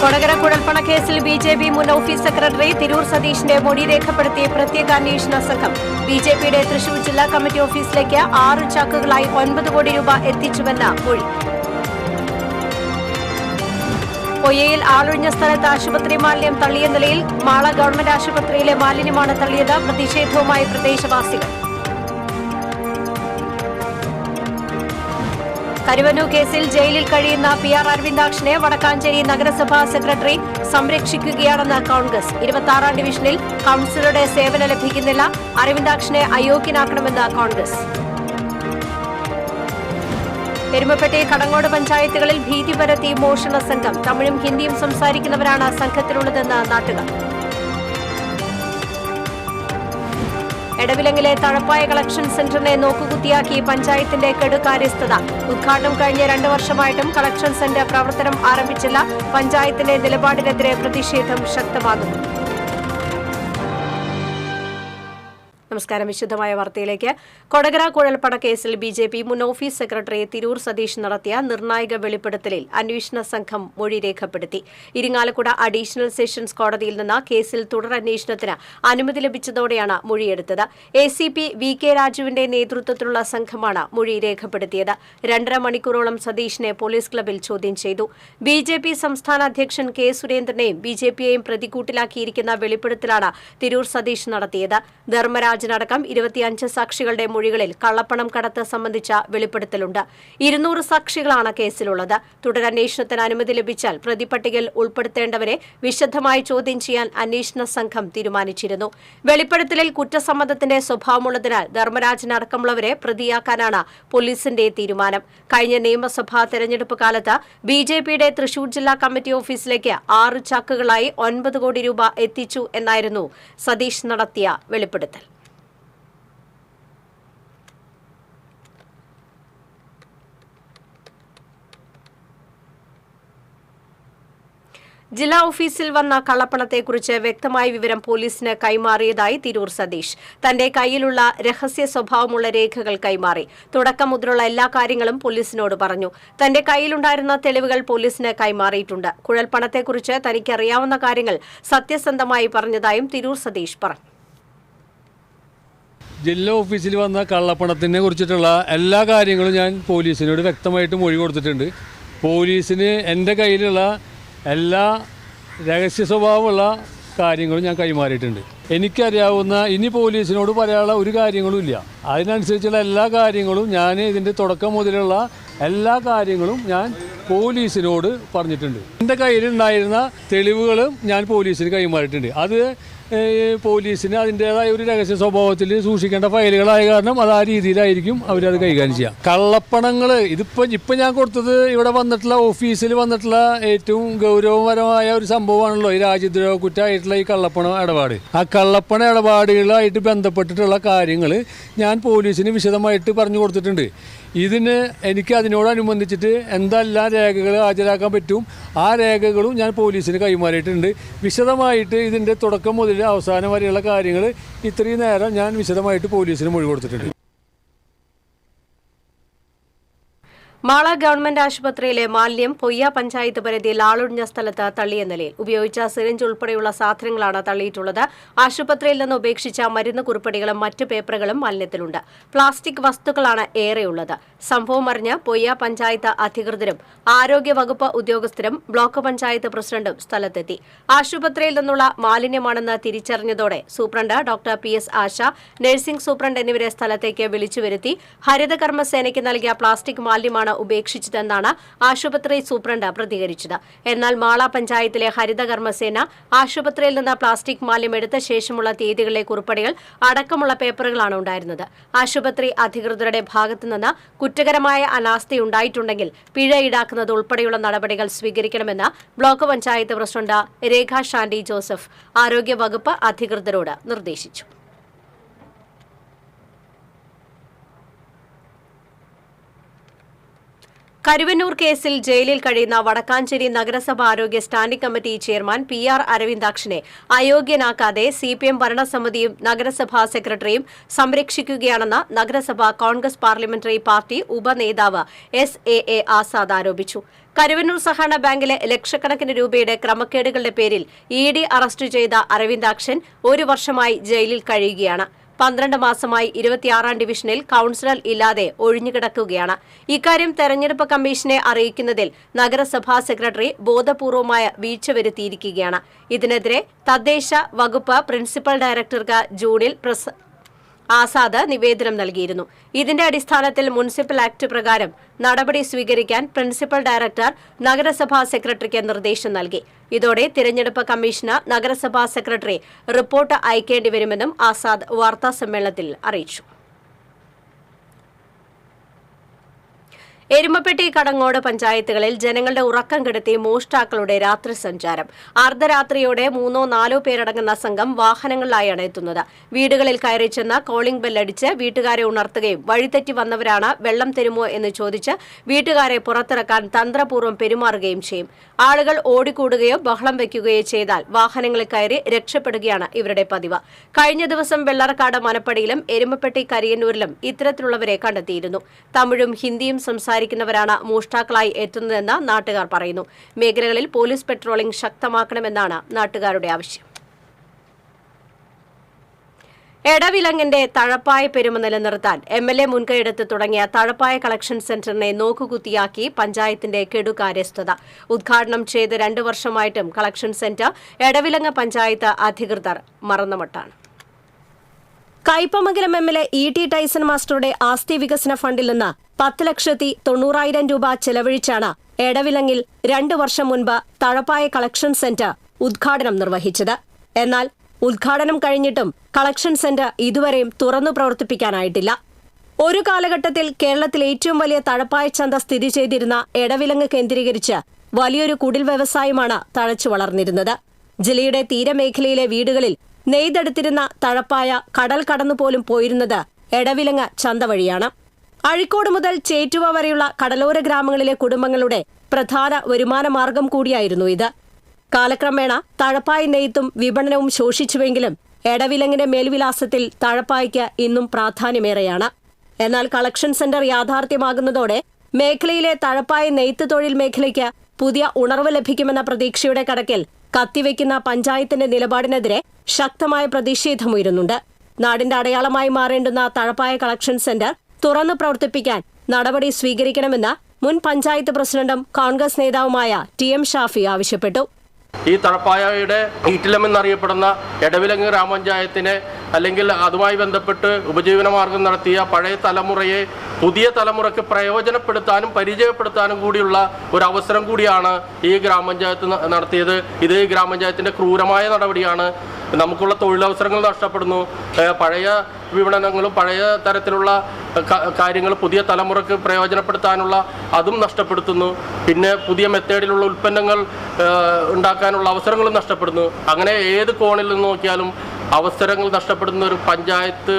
കൊടകര കുഴൽപ്പണ കേസിൽ ബിജെപി മുൻ office secretary Tirur സതീഷിന്റെ മൊഴി രേഖപ്പെടുത്തിയ പ്രത്യേക അന്വേഷണ സംഘം ബിജെപിയുടെ തൃശൂർ ജില്ലാ കമ്മിറ്റി ഓഫീസിലേക്ക് 6 ചാക്കുകളായി 9 കോടി രൂപ എത്തിച്ചുവെന്ന മൊഴി. പൊയ്യയിൽ ആളൊഴിഞ്ഞ സ്ഥലത്ത് ആശുപത്രി മാലിന്യം തള്ളിയ നിലയിൽ മാള ഗവൺമെന്റ് ആശുപത്രിയിലെ മാലിന്യമാണ് തള്ളിയത്. പ്രതിഷേധവുമായി പ്രദേശവാസികൾ. കരുവന്നൂർ കേസിൽ ജയിലിൽ കഴിയുന്ന PR അരവിന്ദാക്ഷനെ വടക്കാഞ്ചേരി നഗരസഭാ സെക്രട്ടറി സംരക്ഷിക്കുകയാണെന്ന് കോൺഗ്രസ്. 26-ാം ഡിവിഷനിൽ കൌൺസിലറുടെ സേവനം ലഭിക്കുന്നില്ല. അരവിന്ദാക്ഷനെ അയോഗ്യനാക്കണമെന്ന് കോൺഗ്രസ്. എരുമപ്പെട്ടി കടങ്ങോട് പഞ്ചായത്തുകളിൽ ഭീതി പരത്തി മോഷണ സംഘം. തമിഴും ഹിന്ദിയും സംസാരിക്കുന്നവരാണ് സംഘത്തിലുള്ളതെന്ന് നാട്ടുകാർ. എടവിലങ്ങിലെ തഴപ്പായ കളക്ഷൻ സെന്ററിനെ നോക്കുകുത്തിയാക്കി പഞ്ചായത്തിന്റെ കെടുകാര്യസ്ഥത. ഉദ്ഘാടനം കഴിഞ്ഞ 2 വർഷമായിട്ടും കളക്ഷൻ സെന്റർ പ്രവർത്തനം ആരംഭിച്ചില്ല. പഞ്ചായത്തിന്റെ നിലപാടിനെതിരെ പ്രതിഷേധം ശക്തമാകുന്നു. നമസ്കാരം. വിശദമായ വാർത്തയിലേക്ക്. കൊടകര കുഴൽപ്പണ കേസിൽ ബിജെപി മുൻ ഓഫീസ് സെക്രട്ടറി തിരൂർ സതീഷ് നടത്തിയ നിർണായക വെളിപ്പെടുത്തലിൽ അന്വേഷണ സംഘം മൊഴി രേഖപ്പെടുത്തി. ഇരിങ്ങാലക്കുട അഡീഷണൽ സെഷൻസ് കോടതിയിൽ നിന്ന് കേസിൽ തുടരന്വേഷണത്തിന് അനുമതി ലഭിച്ചതോടെയാണ് മൊഴിയെടുത്തത്. ACP VK രാജുവിന്റെ നേതൃത്വത്തിലുള്ള സംഘമാണ് മൊഴി രേഖപ്പെടുത്തിയത്. 2.5 മണിക്കൂറോളം സതീഷിനെ പോലീസ് ക്ലബിൽ ചോദ്യം ചെയ്തു. BJP സംസ്ഥാന അധ്യക്ഷൻ K സുരേന്ദ്രനെയും BJPയെയും പ്രതിക്കൂട്ടിലാക്കിയിരിക്കുന്ന വെളിപ്പെടുത്തലാണ് തിരൂർ സതീഷ് നടത്തിയത്. ധർമ്മരാജ് അടക്കം 25 സാക്ഷികളുടെ മൊഴികളിൽ കള്ളപ്പണം കടത്ത് സംബന്ധിച്ച വെളിപ്പെടുത്തലുണ്ട്. 200 സാക്ഷികളാണ് കേസിലുള്ളത്. തുടരന്വേഷണത്തിന് അനുമതി ലഭിച്ചാൽ പ്രതിപട്ടികയിൽ ഉൾപ്പെടുത്തേണ്ടവരെ വിശദമായി ചോദ്യം ചെയ്യാൻ അന്വേഷണ സംഘം തീരുമാനിച്ചിരുന്നു. വെളിപ്പെടുത്തലിൽ കുറ്റസമ്മതത്തിന്റെ സ്വഭാവമുള്ളതിനാൽ ധർമ്മരാജനടക്കമുള്ളവരെ പ്രതിയാക്കാനാണ് പോലീസിന്റെ തീരുമാനം. കഴിഞ്ഞ നിയമസഭാ തെരഞ്ഞെടുപ്പ് കാലത്ത് BJPയുടെ തൃശൂർ ജില്ലാ കമ്മിറ്റി ഓഫീസിലേക്ക് 6 ചാക്കുകളായി 9 കോടി രൂപ എത്തിച്ചു എന്നായിരുന്നു സതീഷ് നടത്തിയ വെളിപ്പെടുത്തൽ. ജില്ലാ ഓഫീസിൽ വന്ന കള്ളപ്പണത്തെക്കുറിച്ച് വ്യക്തമായ വിവരം പോലീസിന് കൈമാറിയതായി തിരൂർ സതീഷ്. തന്റെ കയ്യിലുള്ള രഹസ്യ സ്വഭാവമുള്ള രേഖകൾ കൈമാറി. തുടക്കം മുതലുള്ള എല്ലാ കാര്യങ്ങളും പോലീസിനോട് പറഞ്ഞു. തന്റെ കയ്യിലുണ്ടായിരുന്ന തെളിവുകൾ പോലീസിന് കൈമാറിയിട്ടുണ്ട്. കുഴൽപ്പണത്തെക്കുറിച്ച് തനിക്കറിയാവുന്ന കാര്യങ്ങൾ സത്യസന്ധമായി പറഞ്ഞതായും തിരൂർ സതീഷ് പറഞ്ഞു. ജില്ലാ ഓഫീസിൽ വന്ന കള്ളപ്പണത്തിനെ കുറിച്ചിട്ടുള്ള എല്ലാ കാര്യങ്ങളും ഞാൻ പോലീസിനോട് വ്യക്തമായിട്ട് മൊഴി കൊടുത്തിട്ടുണ്ട്. പോലീസിന് എൻ്റെ കയ്യിലുള്ള എല്ലാ രഹസ്യ സ്വഭാവമുള്ള കാര്യങ്ങളും ഞാൻ കൈമാറിയിട്ടുണ്ട്. എനിക്കറിയാവുന്ന ഇനി പോലീസിനോട് പറയാനുള്ള ഒരു കാര്യങ്ങളും ഇല്ല. അതിനനുസരിച്ചുള്ള എല്ലാ കാര്യങ്ങളും ഞാൻ ഇതിൻ്റെ തുടക്കം മുതലുള്ള എല്ലാ കാര്യങ്ങളും ഞാൻ പോലീസിനോട് പറഞ്ഞിട്ടുണ്ട്. എൻ്റെ കയ്യിലുണ്ടായിരുന്ന തെളിവുകളും ഞാൻ പോലീസിന് കൈമാറിയിട്ടുണ്ട്. അത് പോലീസിന് അതിൻ്റേതായ ഒരു രഹസ്യ സ്വഭാവത്തിൽ സൂക്ഷിക്കേണ്ട ഫയലുകളായ കാരണം അത് ആ രീതിയിലായിരിക്കും അവരത് കൈകാര്യം ചെയ്യുക. കള്ളപ്പണങ്ങൾ ഇപ്പം ഞാൻ കൊടുത്തത് ഇവിടെ വന്നിട്ടുള്ള ഓഫീസിൽ വന്നിട്ടുള്ള ഏറ്റവും ഗൗരവപരമായ ഒരു സംഭവമാണല്ലോ ഈ രാജ്യദ്രോഹ കുറ്റമായിട്ടുള്ള ഈ കള്ളപ്പണ ഇടപാട്. ആ കള്ളപ്പണ ഇടപാടുകളായിട്ട് ബന്ധപ്പെട്ടിട്ടുള്ള കാര്യങ്ങൾ ഞാൻ പോലീസിന് വിശദമായിട്ട് പറഞ്ഞു കൊടുത്തിട്ടുണ്ട്. ഇതിന് എനിക്ക് അതിനോടനുബന്ധിച്ചിട്ട് എന്തെല്ലാം രേഖകൾ ഹാജരാക്കാൻ പറ്റും ആ രേഖകളും ഞാൻ പോലീസിന് കൈമാറിയിട്ടുണ്ട്. വിശദമായിട്ട് ഇതിൻ്റെ തുടക്കം മുതൽ അവസാനം വരെയുള്ള കാര്യങ്ങൾ ഇത്രയും നേരം ഞാൻ വിശദമായിട്ട് പോലീസിന് മൊഴി കൊടുത്തിട്ടുണ്ട്. മാള ഗവൺമെന്റ് ആശുപത്രിയിലെ മാലിന്യം പൊയ്യ പഞ്ചായത്ത് പരിധിയിൽ ആളൊഴിഞ്ഞ സ്ഥലത്ത് തള്ളിയ നിലയിൽ. ഉപയോഗിച്ച സിറിഞ്ച് ഉൾപ്പെടെയുള്ള സാധനങ്ങളാണ് തള്ളിയിട്ടുള്ളത്. ആശുപത്രിയിൽ നിന്ന് ഉപേക്ഷിച്ച മരുന്ന് കുറിപ്പടികളും മറ്റ് പേപ്പറുകളും മാലിന്യത്തിലുണ്ട്. പ്ലാസ്റ്റിക് വസ്തുക്കളാണ് ഏറെയുള്ളത്. സംഭവം അറിഞ്ഞ് പൊയ്യ പഞ്ചായത്ത് അധികൃതരും ആരോഗ്യവകുപ്പ് ഉദ്യോഗസ്ഥരും ബ്ലോക്ക് പഞ്ചായത്ത് പ്രസിഡന്റും സ്ഥലത്തെത്തി. ആശുപത്രിയിൽ നിന്നുള്ള മാലിന്യമാണെന്ന് തിരിച്ചറിഞ്ഞതോടെ സൂപ്രണ്ട് ഡോക്ടർ PS ആശ, നഴ്സിംഗ് സൂപ്രണ്ട് എന്നിവരെ സ്ഥലത്തേക്ക് വിളിച്ചുവരുത്തി. ഹരിതകർമ്മസേനയ്ക്ക് നൽകിയ പ്ലാസ്റ്റിക് മാലിന്യമാണ് ഉപേക്ഷിച്ചതെന്നാണ് ആശുപത്രി സൂപ്രണ്ട് പ്രതികരിച്ചത്. എന്നാൽ മാള പഞ്ചായത്തിലെ ഹരിതകർമ്മസേന ആശുപത്രിയിൽ നിന്ന് പ്ലാസ്റ്റിക് മാലിന്യം എടുത്ത ശേഷമുള്ള തീയതികളിലെ കുറിപ്പടികൾ അടക്കമുള്ള പേപ്പറുകളാണ് ഉണ്ടായിരുന്നത്. ആശുപത്രി അധികൃതരുടെ ഭാഗത്തുനിന്ന് കുറ്റകരമായ അനാസ്ഥയുണ്ടായിട്ടുണ്ടെങ്കിൽ പിഴ ഈടാക്കുന്നത് ഉൾപ്പെടെയുള്ള നടപടികൾ സ്വീകരിക്കണമെന്ന് ബ്ലോക്ക് പഞ്ചായത്ത് പ്രസിഡന്റ് രേഖ ഷാൻഡി ജോസഫ് ആരോഗ്യവകുപ്പ് അധികൃതരോട് നിർദ്ദേശിച്ചു. കരുവന്നൂർ കേസിൽ ജയിലിൽ കഴിയുന്ന വടക്കാഞ്ചേരി നഗരസഭ ആരോഗ്യ സ്റ്റാൻഡിംഗ് കമ്മിറ്റി ചെയർമാൻ PR അരവിന്ദാക്ഷനെ അയോഗ്യനാക്കാതെ CPM ഭരണസമിതിയും നഗരസഭാ സെക്രട്ടറിയും സംരക്ഷിക്കുകയാണെന്ന് നഗരസഭ കോൺഗ്രസ് പാർലമെന്ററി പാർട്ടി ഉപനേതാവ് SAA ആസാദ് ആരോപിച്ചു. കരുവന്നൂർ സഹകരണ ബാങ്കിലെ ലക്ഷക്കണക്കിന് രൂപയുടെ ക്രമക്കേടുകളുടെ പേരിൽ ED അറസ്റ്റ് ചെയ്ത അരവിന്ദാക്ഷൻ 1 വർഷമായി ജയിലിൽ കഴിയുകയാണ്. 12 മാസമായി 26-ാം ഡിവിഷനിൽ കൌൺസിലർ ഇല്ലാതെ ഒഴിഞ്ഞുകിടക്കുകയാണ്. ഇക്കാര്യം തെരഞ്ഞെടുപ്പ് കമ്മീഷനെ അറിയിക്കുന്നതിൽ നഗരസഭാ സെക്രട്ടറി ബോധപൂർവമായ വീഴ്ച വരുത്തിയിരിക്കുകയാണ്. ഇതിനെതിരെ തദ്ദേശ വകുപ്പ് പ്രിൻസിപ്പൽ ഡയറക്ടർക്ക് ജൂണിൽ ആസാദ് നിവേദനം നൽകിയിരുന്നു. ഇതിന്റെ അടിസ്ഥാനത്തിൽ മുനിസിപ്പൽ ആക്ട് പ്രകാരം നടപടി സ്വീകരിക്കാൻ പ്രിൻസിപ്പൽ ഡയറക്ടർ നഗരസഭാ സെക്രട്ടറിക്ക് നിർദ്ദേശം നൽകി. ഇതോടെ തിരഞ്ഞെടുപ്പ് കമ്മീഷന് നഗരസഭാ സെക്രട്ടറി റിപ്പോർട്ട് അയക്കേണ്ടിവരുമെന്നും ആസാദ് വാർത്താസമ്മേളനത്തിൽ അറിയിച്ചു. എരുമപ്പെട്ടി കടങ്ങോട് പഞ്ചായത്തുകളിൽ ജനങ്ങളുടെ ഉറക്കം കെടുത്തി മോഷ്ടാക്കളുടെ രാത്രി സഞ്ചാരം. അർദ്ധരാത്രിയോടെ 3-4 പേരടങ്ങുന്ന സംഘം വാഹനങ്ങളിലായാണ് എത്തുന്നത്. വീടുകളിൽ കയറി ചെന്ന് കോളിംഗ് ബെല്ലടിച്ച് വീട്ടുകാരെ ഉണർത്തുകയും വഴിതെറ്റി വന്നവരാണ് വെള്ളം തരുമോ എന്ന് ചോദിച്ച് വീട്ടുകാരെ പുറത്തിറക്കാൻ തന്ത്രപൂർവ്വം പെരുമാറുകയും ചെയ്യും. ആളുകൾ ഓടിക്കൂടുകയോ ബഹളം വയ്ക്കുകയോ ചെയ്താൽ വാഹനങ്ങളിൽ കയറി രക്ഷപ്പെടുകയാണ് ഇവരുടെ പതിവ്. കഴിഞ്ഞ ദിവസം വെള്ളറക്കാട് മനപ്പടിയിലും എരുമപ്പെട്ടി കരിയന്നൂരിലും ഇത്തരത്തിലുള്ളവരെ കണ്ടെത്തിയിരുന്നു. തമിഴും ഹിന്ദിയും സംസാരിക്കുന്നവരാണ് മോഷ്ടാക്കളായി എത്തുന്നതെന്ന് നാട്ടുകാർ പറയുന്നു. മേഖലകളിൽ പോലീസ് പെട്രോളിംഗ് ശക്തമാക്കണമെന്നാണ് നാട്ടുകാരുടെ ആവശ്യം. എടവിലങ്ങിന്റെ തഴപ്പായ പെരുമ നിലനിർത്താൻ MLA മുൻകൈയെടുത്ത് തുടങ്ങിയ തഴപ്പായ കളക്ഷൻ സെന്ററിനെ നോക്കുകുത്തിയാക്കി പഞ്ചായത്തിന്റെ കെടുകാര്യസ്ഥത. ഉദ്ഘാടനം ചെയ്ത് 2 വർഷമായിട്ടും കളക്ഷൻ സെന്റർ എടവിലങ്ങ് പഞ്ചായത്ത് അധികൃതർ മറന്നമട്ടാണ്. Kaipamangalam MLA E.T. ടൈസൺ മാസ്റ്ററുടെ ആസ്തി വികസന ഫണ്ടിൽ നിന്ന് 10,90,000 രൂപ ചെലവഴിച്ചാണ് എടവിലങ്ങിൽ 2 വർഷം മുൻപ് തഴപ്പായ കളക്ഷൻ സെന്റർ ഉദ്ഘാടനം നിർവഹിച്ചത്. എന്നാൽ ഉദ്ഘാടനം കഴിഞ്ഞിട്ടും കളക്ഷൻ സെന്റർ ഇതുവരെയും തുറന്നു പ്രവർത്തിപ്പിക്കാനായിട്ടില്ല. ഒരു കാലഘട്ടത്തിൽ കേരളത്തിൽ ഏറ്റവും വലിയ തഴപ്പായ ചന്ത സ്ഥിതി ചെയ്തിരുന്ന എടവിലങ്ങ് കേന്ദ്രീകരിച്ച് വലിയൊരു കുടിൽ വ്യവസായമാണ് തഴച്ചു വളർന്നിരുന്നത്. ജില്ലയുടെ തീരമേഖലയിലെ വീടുകളിൽ നെയ്തെടുത്തിരുന്ന തഴപ്പായ കടൽ കടന്നുപോലും പോയിരുന്നത് എടവിലങ്ങ് ചന്ത വഴിയാണ്. അഴീക്കോട് മുതൽ ചേറ്റുവ വരെയുള്ള കടലോര ഗ്രാമങ്ങളിലെ കുടുംബങ്ങളുടെ പ്രധാന വരുമാന മാർഗം കൂടിയായിരുന്നു ഇത്. കാലക്രമേണ തഴപ്പായ നെയ്ത്തും വിപണനവും ശോഷിച്ചുവെങ്കിലും എടവിലങ്ങിന്റെ മേൽവിലാസത്തിൽ തഴപ്പായ്ക്ക് ഇന്നും പ്രാധാന്യമേറെയാണ്. എന്നാൽ കളക്ഷൻ സെന്റർ യാഥാർത്ഥ്യമാകുന്നതോടെ മേഖലയിലെ തഴപ്പായ നെയ്ത്ത് തൊഴിൽ മേഖലയ്ക്ക് പുതിയ ഉണർവ് ലഭിക്കുമെന്ന പ്രതീക്ഷയുടെ കടക്കിൽ കത്തിവെക്കുന്ന പഞ്ചായത്തിന്റെ നിലപാടിനെതിരെ ശക്തമായ പ്രതിഷേധമുയരുന്നുണ്ട്. നാടിന്റെ അടയാളമായി മാറേണ്ടുന്ന തഴപ്പായ കളക്ഷൻ സെന്റർ തുറന്നു പ്രവർത്തിപ്പിക്കാൻ നടപടി സ്വീകരിക്കണമെന്ന് മുൻ പഞ്ചായത്ത് പ്രസിഡന്റും കോൺഗ്രസ് നേതാവുമായ TM ഷാഫി ആവശ്യപ്പെട്ടു. ഈ തഴപ്പായയുടെ ഈറ്റിലം എന്നറിയപ്പെടുന്ന എടവിലങ്ങ് ഗ്രാമപഞ്ചായത്തിനെ അല്ലെങ്കിൽ അതുമായി ബന്ധപ്പെട്ട് ഉപജീവനമാർഗം നടത്തിയ പഴയ തലമുറയെ പുതിയ തലമുറയ്ക്ക് പ്രയോജനപ്പെടുത്താനും പരിചയപ്പെടുത്താനും കൂടിയുള്ള ഒരു അവസരം കൂടിയാണ് ഈ ഗ്രാമപഞ്ചായത്ത് നടത്തിയത്. ഇത് ഗ്രാമപഞ്ചായത്തിൻ്റെ ക്രൂരമായ നടപടിയാണ്. നമുക്കുള്ള തൊഴിലവസരങ്ങൾ നഷ്ടപ്പെടുന്നു. പഴയ വിപണനങ്ങളും പഴയ തരത്തിലുള്ള കാര്യങ്ങൾ പുതിയ തലമുറയ്ക്ക് പ്രയോജനപ്പെടുത്താനുള്ള അതും നഷ്ടപ്പെടുത്തുന്നു. പിന്നെ പുതിയ മെത്തേഡിലുള്ള ഉൽപ്പന്നങ്ങൾ ഉണ്ടാക്കാനുള്ള അവസരങ്ങളും നഷ്ടപ്പെടുന്നു. അങ്ങനെ ഏത് കോണിൽ നിന്ന് നോക്കിയാലും അവസരങ്ങൾ നഷ്ടപ്പെടുന്ന ഒരു പഞ്ചായത്ത്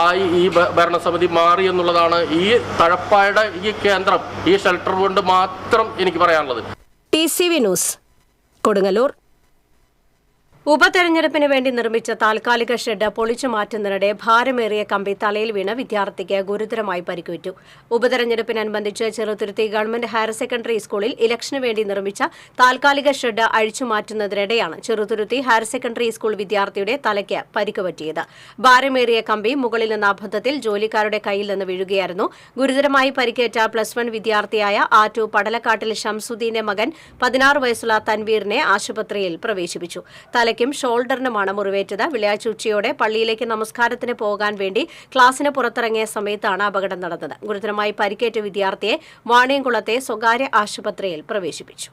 ആയി ഈ ഭരണസമിതി മാറി എന്നുള്ളതാണ് ഈ തഴപ്പായുടെ ഈ കേന്ദ്രം, ഈ ഷെൽട്ടർ കൊണ്ട് മാത്രം എനിക്ക് പറയാനുള്ളത്. TCV news, Kodungallur. ഉപതെരഞ്ഞെടുപ്പിന് വേണ്ടി നിർമ്മിച്ച താൽക്കാലിക ഷെഡ് പൊളിച്ചു മാറ്റുന്നതിനിടെ ഭാരമേറിയ കമ്പി തലയിൽ വീണ് വിദ്യാർത്ഥിക്ക് ഗുരുതരമായി പരിക്കേറ്റു. ഉപതെരഞ്ഞെടുപ്പിനനുബന്ധിച്ച് ചെറുതുരുത്തി ഗവൺമെന്റ് ഹയർ സെക്കൻഡറി സ്കൂളിൽ ഇലക്ഷന് വേണ്ടി നിർമ്മിച്ച താൽക്കാലിക ഷെഡ് അഴിച്ചുമാറ്റുന്നതിനിടെയാണ് ചെറുതുരുത്തി ഹയർ സെക്കൻഡറി സ്കൂൾ വിദ്യാർത്ഥിയുടെ തലയ്ക്ക് പരിക്ക് പറ്റിയത്. ഭാരമേറിയ കമ്പി മുകളിൽ നിന്ന് അബദ്ധത്തിൽ ജോലിക്കാരുടെ കയ്യിൽ നിന്ന് വീഴുകയായിരുന്നു. ഗുരുതരമായി പരിക്കേറ്റ +1 വിദ്യാർത്ഥിയായ ആറ്റു പടലക്കാട്ടിൽ ഷംസുദ്ദീന്റെ മകൻ 16 വയസ്സുള്ള തൻവീറിനെ ആശുപത്രിയിൽ പ്രവേശിപ്പിച്ചു. തലയ്ക്കും ഷോൾഡറിനുമാണ് മുറിവേറ്റത്. വെള്ളിയാഴ്ച ഉച്ചയോടെ പള്ളിയിലേക്ക് നമസ്കാരത്തിന് പോകാൻ വേണ്ടി ക്ലാസിന് പുറത്തിറങ്ങിയ സമയത്താണ് അപകടം നടന്നത്. ഗുരുതരമായി പരിക്കേറ്റ വിദ്യാർത്ഥിയെ വാണിയംകുളത്തെ സ്വകാര്യ ആശുപത്രിയിൽ പ്രവേശിപ്പിച്ചു.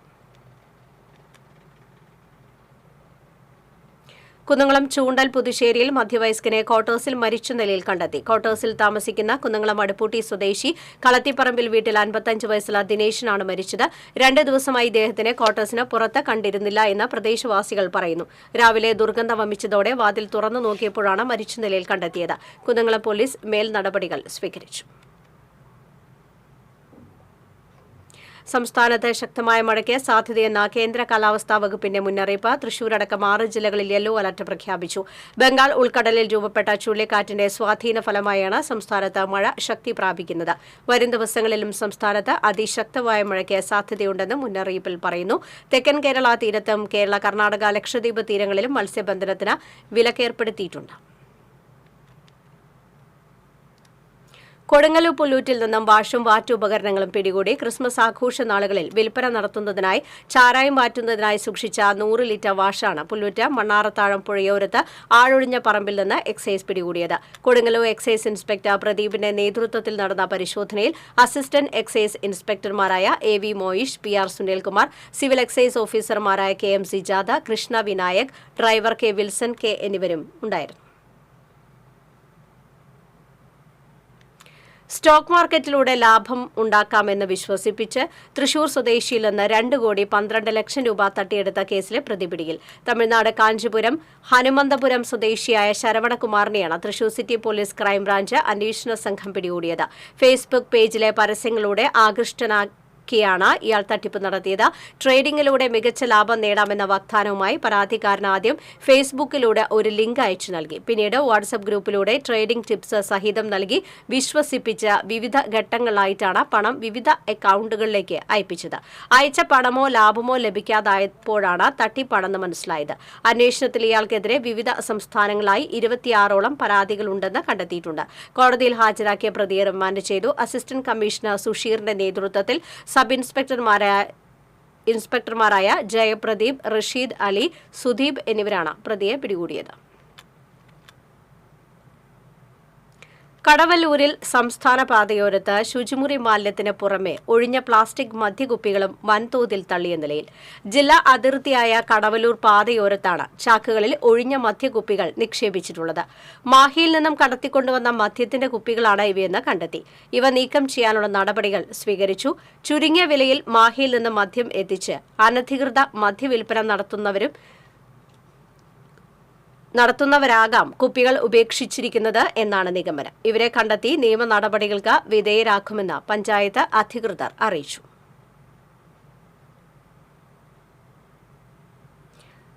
കുന്നംകുളം ചൂണ്ടൽ പുതുശ്ശേരിയിൽ മധ്യവയസ്കനെ ക്വാർട്ടേഴ്സിൽ മരിച്ച നിലയിൽ കണ്ടെത്തി. ക്വാർട്ടേഴ്സിൽ താമസിക്കുന്ന കുന്നംകുളം അടുപ്പൂട്ടി സ്വദേശി കളത്തിപ്പറമ്പിൽ വീട്ടിൽ 55 വയസ്സുള്ള ദിനേശനാണ് മരിച്ചത്. 2 ദിവസമായി ഇദ്ദേഹത്തിനെ ക്വാർട്ടേഴ്സിന് പുറത്ത് കണ്ടിരുന്നില്ല എന്ന് പ്രദേശവാസികൾ പറയുന്നു. രാവിലെ ദുർഗന്ധം വമിച്ചതോടെ വാതിൽ തുറന്നു നോക്കിയപ്പോഴാണ് മരിച്ച നിലയിൽ കണ്ടെത്തിയത്. കുന്നംകുളം പോലീസ് മേൽ നടപടികൾ സ്വീകരിച്ചു. സംസ്ഥാനത്ത് ശക്തമായ മഴയ്ക്ക് സാധ്യതയെന്ന കേന്ദ്ര കാലാവസ്ഥാ വകുപ്പിന്റെ മുന്നറിയിപ്പ്. തൃശൂരടക്കം 6 ജില്ലകളിൽ യെല്ലോ അലർട്ട് പ്രഖ്യാപിച്ചു. ബംഗാൾ ഉൾക്കടലിൽ രൂപപ്പെട്ട ചുഴലിക്കാറ്റിന്റെ സ്വാധീന ഫലമായാണ് സംസ്ഥാനത്ത് മഴ ശക്തി പ്രാപിക്കുന്നത്. വരും ദിവസങ്ങളിലും സംസ്ഥാനത്ത് അതിശക്തമായ മഴയ്ക്ക് സാധ്യതയുണ്ടെന്നും മുന്നറിയിപ്പിൽ പറയുന്നു. തെക്കൻ കേരള തീരത്തും കേരള, കർണാടക, ലക്ഷദ്വീപ് തീരങ്ങളിലും മത്സ്യബന്ധനത്തിന് വിലക്കേർപ്പെടുത്തിയിട്ടുണ്ട്. കൊടുങ്ങല്ലൂർ പുല്ലൂറ്റിൽ നിന്നും വാഷും വാറ്റുപകരണങ്ങളും പിടികൂടി. ക്രിസ്മസ് ആഘോഷ നാളുകളിൽ വിൽപ്പന നടത്തുന്നതിനായി ചാരായം വാറ്റുന്നതിനായി സൂക്ഷിച്ച 100 ലിറ്റർ വാഷാണ് പുല്ലൂറ്റ് മണ്ണാറത്താഴം പുഴയോരത്ത് ആഴൊഴിഞ്ഞ പറമ്പിൽ നിന്ന് എക്സൈസ് പിടികൂടിയത്. കൊടുങ്ങല്ലൂർ എക്സൈസ് ഇൻസ്പെക്ടർ പ്രദീപിന്റെ നേതൃത്വത്തിൽ നടന്ന പരിശോധനയിൽ അസിസ്റ്റന്റ് എക്സൈസ് ഇൻസ്പെക്ടർമാരായ AV മോയിഷ്, PR സുനിൽകുമാർ, സിവിൽ എക്സൈസ് ഓഫീസർമാരായ KMC ജാഥ, Krishna Vinayak, driver K Wilson K എന്നിവരും ഉണ്ടായിരുന്നു. സ്റ്റോക്ക് മാർക്കറ്റിലൂടെ ലാഭം ഉണ്ടാക്കാമെന്ന് വിശ്വസിപ്പിച്ച് തൃശൂർ സ്വദേശിയിൽ നിന്ന് 2,12,00,000 രൂപ തട്ടിയെടുത്ത കേസിലെ പ്രതി പിടിയിൽ. തമിഴ്നാട് കാഞ്ചീപുരം ഹനുമന്തപുരം സ്വദേശിയായ ശരവണകുമാറിനെയാണ് തൃശൂർ സിറ്റി പോലീസ് ക്രൈംബ്രാഞ്ച് അന്വേഷണ സംഘം പിടികൂടിയത്. ഫേസ്ബുക്ക് പേജിലെ പരസ്യങ്ങളിലൂടെ ആകൃഷ്ടനാക്കിയാണ് ഇയാൾ തട്ടിപ്പ് നടത്തിയത്. ട്രേഡിംഗിലൂടെ മികച്ച ലാഭം നേടാമെന്ന വാഗ്ദാനവുമായി പരാതിക്കാരൻ ആദ്യം ഫേസ്ബുക്കിലൂടെ ഒരു ലിങ്ക് അയച്ചു നൽകി. പിന്നീട് വാട്സ്ആപ്പ് ഗ്രൂപ്പിലൂടെ ട്രേഡിംഗ് ടിപ്സ് സഹിതം നൽകി വിശ്വസിപ്പിച്ച് വിവിധ ഘട്ടങ്ങളിലായിട്ടാണ് പണം വിവിധ അക്കൌണ്ടുകളിലേക്ക് അയപ്പിച്ചത്. അയച്ച പണമോ ലാഭമോ ലഭിക്കാതായപ്പോഴാണ് തട്ടിപ്പാണെന്ന് മനസ്സിലായത്. അന്വേഷണത്തിൽ ഇയാൾക്കെതിരെ വിവിധ സംസ്ഥാനങ്ങളായി 26ഓളം പരാതികളുണ്ടെന്ന് കണ്ടെത്തിയിട്ടുണ്ട്. കോടതിയിൽ ഹാജരാക്കിയ പ്രതിയെ റിമാൻഡ് ചെയ്തു. അസിസ്റ്റന്റ് കമ്മീഷണർ സുഷീറിന്റെ നേതൃത്വത്തിൽ സബ് ഇൻസ്പെക്ടർമാരായ ജയപ്രദീപ്, റഷീദ് അലി, സുദീപ് എന്നിവരാണ് പ്രതിയെ പിടികൂടിയത്. കടവല്ലൂരിൽ സംസ്ഥാന പാതയോരത്ത് ശുചിമുറി മാലിന്യത്തിന് പുറമെ ഒഴിഞ്ഞ പ്ലാസ്റ്റിക് മദ്യകുപ്പികളും വൻതോതിൽ തള്ളിയ നിലയിൽ. ജില്ലാ അതിർത്തിയായ കടവല്ലൂർ പാതയോരത്താണ് ചാക്കുകളിൽ ഒഴിഞ്ഞ മദ്യകുപ്പികൾ നിക്ഷേപിച്ചിട്ടുള്ളത്. മാഹിയിൽ നിന്നും കടത്തിക്കൊണ്ടുവന്ന മദ്യത്തിന്റെ കുപ്പികളാണ് ഇവയെന്ന് കണ്ടെത്തി. ഇവ നീക്കം ചെയ്യാനുള്ള നടപടികൾ സ്വീകരിച്ചു. ചുരുങ്ങിയ വിലയിൽ മാഹിയിൽ നിന്ന് മദ്യം എത്തിച്ച് അനധികൃത മദ്യവിൽപ്പന നടത്തുന്നവരാകാം കുപ്പികൾ ഉപേക്ഷിച്ചിരിക്കുന്നത് എന്നാണ് നിഗമനം. ഇവരെ കണ്ടെത്തി നിയമ നടപടികൾക്ക് വിധേയരാക്കുമെന്ന് പഞ്ചായത്ത് അധികൃതർ അറിയിച്ചു.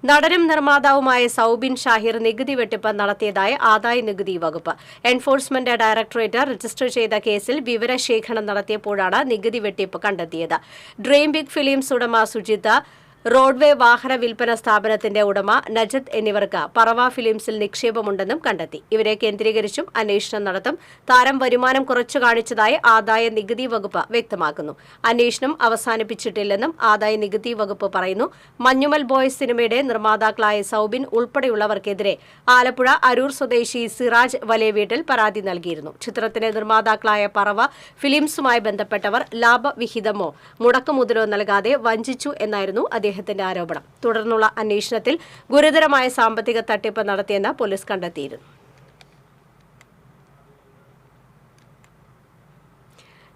നടനും നിർമ്മാതാവുമായ സൌബിൻ ഷാഹിർ നികുതി വെട്ടിപ്പ് നടത്തിയതായി ആദായ നികുതി വകുപ്പ്. എൻഫോഴ്സ്മെന്റ് ഡയറക്ടറേറ്റ് രജിസ്റ്റർ ചെയ്ത കേസിൽ വിവരശേഖരണം നടത്തിയപ്പോഴാണ് നികുതി വെട്ടിപ്പ് കണ്ടെത്തിയത്. ഡ്രീം ബിഗ് ഫിലിംസ് ഉടമ സുജിത, റോഡ്വേ വാഹന വിൽപ്പന സ്ഥാപനത്തിന്റെ ഉടമ നജത്ത് എന്നിവർക്ക് പറവ ഫിലിംസിൽ നിക്ഷേപമുണ്ടെന്നും കണ്ടെത്തി. ഇവരെ കേന്ദ്രീകരിച്ചും അന്വേഷണം നടത്തും. താരം വരുമാനം കുറച്ചു കാണിച്ചതായി ആദായ നികുതി വകുപ്പ് വ്യക്തമാക്കുന്നു. അന്വേഷണം അവസാനിപ്പിച്ചിട്ടില്ലെന്നും ആദായ നികുതി വകുപ്പ് പറയുന്നു. മഞ്ഞുമൽ ബോയ്സ് സിനിമയുടെ നിർമ്മാതാക്കളായ സൌബിൻ ഉൾപ്പെടെയുള്ളവർക്കെതിരെ ആലപ്പുഴ അരൂർ സ്വദേശി സിറാജ് വലേവീട്ടിൽ പരാതി നൽകിയിരുന്നു. ചിത്രത്തിന്റെ നിർമ്മാതാക്കളായ പറവ ഫിലിംസുമായി ബന്ധപ്പെട്ടവർ ലാഭവിഹിതമോ മുടക്കുമുതലോ നൽകാതെ വഞ്ചിച്ചു എന്നായിരുന്നു അദ്ദേഹത്തിന്റെ ആരോപണം. തുടർന്നുള്ള അന്വേഷണത്തിൽ ഗുരുതരമായ സാമ്പത്തിക തട്ടിപ്പ് നടത്തിയെന്ന് പോലീസ് കണ്ടെത്തിയിരുന്നു.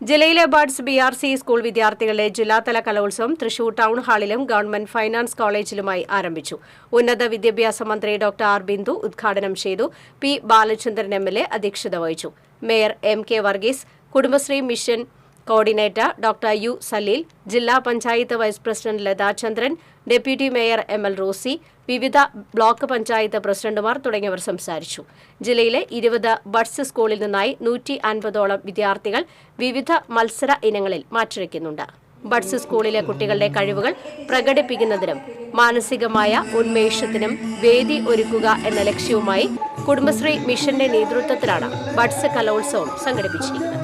ജില്ലയിലെ ബഡ്സ് BRC സ്കൂൾ വിദ്യാർത്ഥികളുടെ ജില്ലാതല കലോത്സവം തൃശൂർ ടൗൺ ഹാളിലും ഗവൺമെന്റ് ഫൈനാൻസ് കോളേജിലുമായി ആരംഭിച്ചു. ഉന്നത വിദ്യാഭ്യാസ മന്ത്രി ഡോക്ടർ ആർ ബിന്ദു ഉദ്ഘാടനം ചെയ്തു. P ബാലചന്ദ്രൻ MLA അധ്യക്ഷത വഹിച്ചു. Mayor MK Varghese, Kudumbashree mission coordinator doctor U Saleel, ജില്ലാ panchayat vice president Latha Chandran, deputy mayor ML Rosy, വിവിധ ബ്ലോക്ക് പഞ്ചായത്ത് പ്രസിഡന്റുമാർ തുടങ്ങിയവർ സംസാരിച്ചു. ജില്ലയിലെ 20 ബഡ്സ് സ്കൂളിൽ നിന്നായി 150ഓളം വിദ്യാർത്ഥികൾ വിവിധ മത്സര ഇനങ്ങളിൽ മാറ്റുരയ്ക്കുന്നുണ്ട്. ബഡ്സ് സ്കൂളിലെ കുട്ടികളുടെ കഴിവുകൾ പ്രകടിപ്പിക്കുന്നതിനും മാനസികമായ ഉന്മേഷത്തിനും വേദി ഒരുക്കുക എന്ന ലക്ഷ്യവുമായി കുടുംബശ്രീ മിഷന്റെ നേതൃത്വത്തിലാണ് ബഡ്സ് കലോത്സവം സംഘടിപ്പിച്ചിരിക്കുന്നത്.